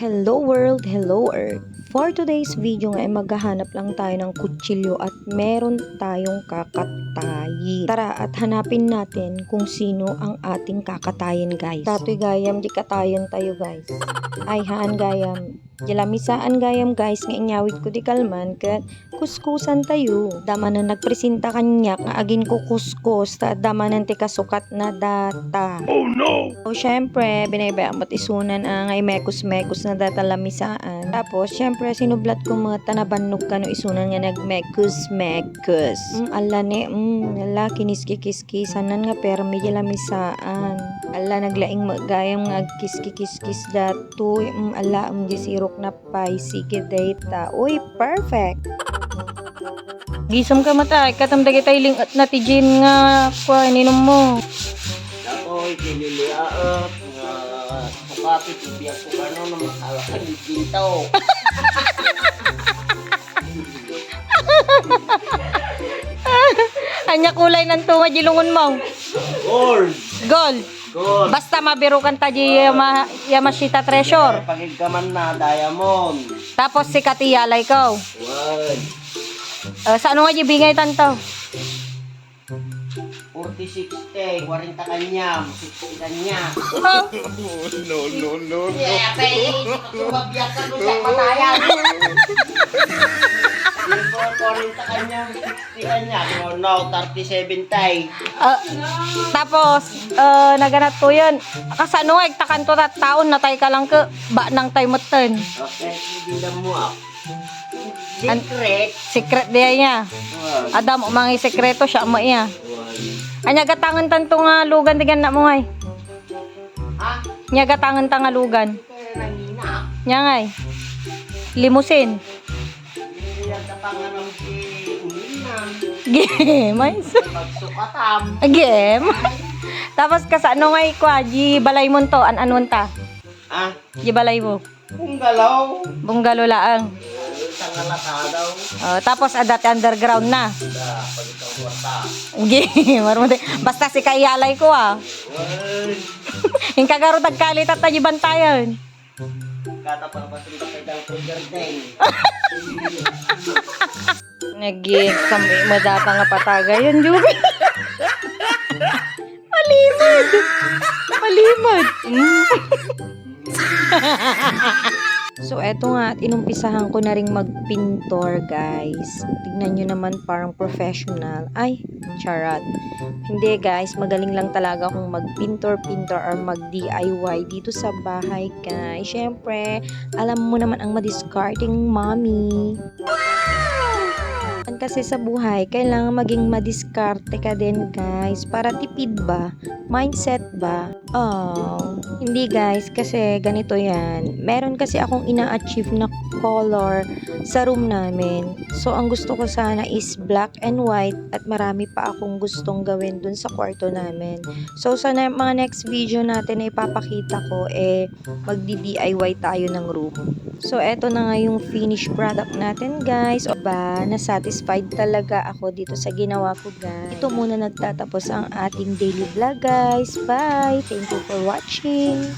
Hello world, hello earth. For today's video nga ay maghahanap lang tayo ng kutsilyo at meron tayong kakatayin. Tara at hanapin natin kung sino ang ating kakatayin guys. Tatoy gayam di katayan tayo guys. Ay haan gayam. Jalamisaan gayam guys nga inyawit ko di kalman kat kuskusan tayo. Dama na nagpresenta kanya nga agin ko kuskus ta dama nan ti kasukat na data. Oh no! So, syempre, binabayaan mo't isunan ang ay mekus-mekus na datalamisaan. Tapos, syempre, sinublat ko mga tanabanog ka no isunan nga nagmekus-mekus. Ala ni, ala, kiniski-kiskisanan nga pero medyo lamisaan. Ala, naglaing magayang nga kiski-kiskis datu. Ala, gisirok na pay. Sige, data. Uy, perfect! Gisam ka matay, katamdagi tayo lingat na tijin nga kwa, ininom mo. Ako'y kiniliaat nga sukapit ibiyak ko ano na masalakan yung pintaw. Anya kulay ng tunga jilungon mo. Gold! Gold. Gold! Basta mabiro kan taji Yamashita Treasure. Pagigkaman na diamond. Tapos si Katiyalay ko. One. Sa ano nga bingay tanto? 40-60, 40 kanya, 60 kanya. Oh. No. Yeah, pay, sumabiyak ka doon sa matayan. 40 kanya, 60 kanya. No, 37 tay. Tapos naganat ko yun. Kasano nga takanto tat taon na tay ka lang ke ba nang tay meten. Okay, bilang mo ako. Secret. Secret dia niya. Adam mga sekreto siya mo iya. Anya gatangan tanto nga lugan tigan na mo ngay. Ha? Nya gatangan tanga lugan. Kaya nangina. Nya ngay. Limusin. Yan sa panganam si Uminan. Game. Pagsukatam. Game. Tapos kasano ngay kwaji balay mo to an-anon ta. Ah, Di balay mo. kung galaw. Bunggalo laang. Tangalata daw. Tapos adati underground na. Da, pag ikaw warta. Game. Basta si Kayalay ko ah. Well, Yung kagaro tagkalit at tayo bantayan. kata para pasunta kay Dang Garden. Nag-exam madata nga pataga yun, Juby. Malimad. Malimad. So, eto nga, at inumpisahan ko na ring magpintor, guys. Tignan nyo naman, parang professional. Ay, charot. Hindi, guys. Magaling lang talaga akong magpintor-pintor or mag-DIY dito sa bahay, guys. Siyempre, alam mo naman ang madiscarding mommy. Kasi sa buhay, kailangan maging madiskarte ka din, guys. Para tipid ba? Mindset ba? Oh, hindi guys, kasi ganito yan. Meron kasi akong ina-achieve na color sa room namin. So, ang gusto ko sana is black and white at marami pa akong gustong gawin dun sa kwarto namin. So, sa mga next video natin na ipapakita ko, magdi-DIY tayo ng room. So, eto na nga yung finished product natin, guys. O ba, na-satisfied talaga ako dito sa ginawa ko, guys. Ito muna nagtatapos ang ating daily vlog, guys. Bye! Thank you for watching!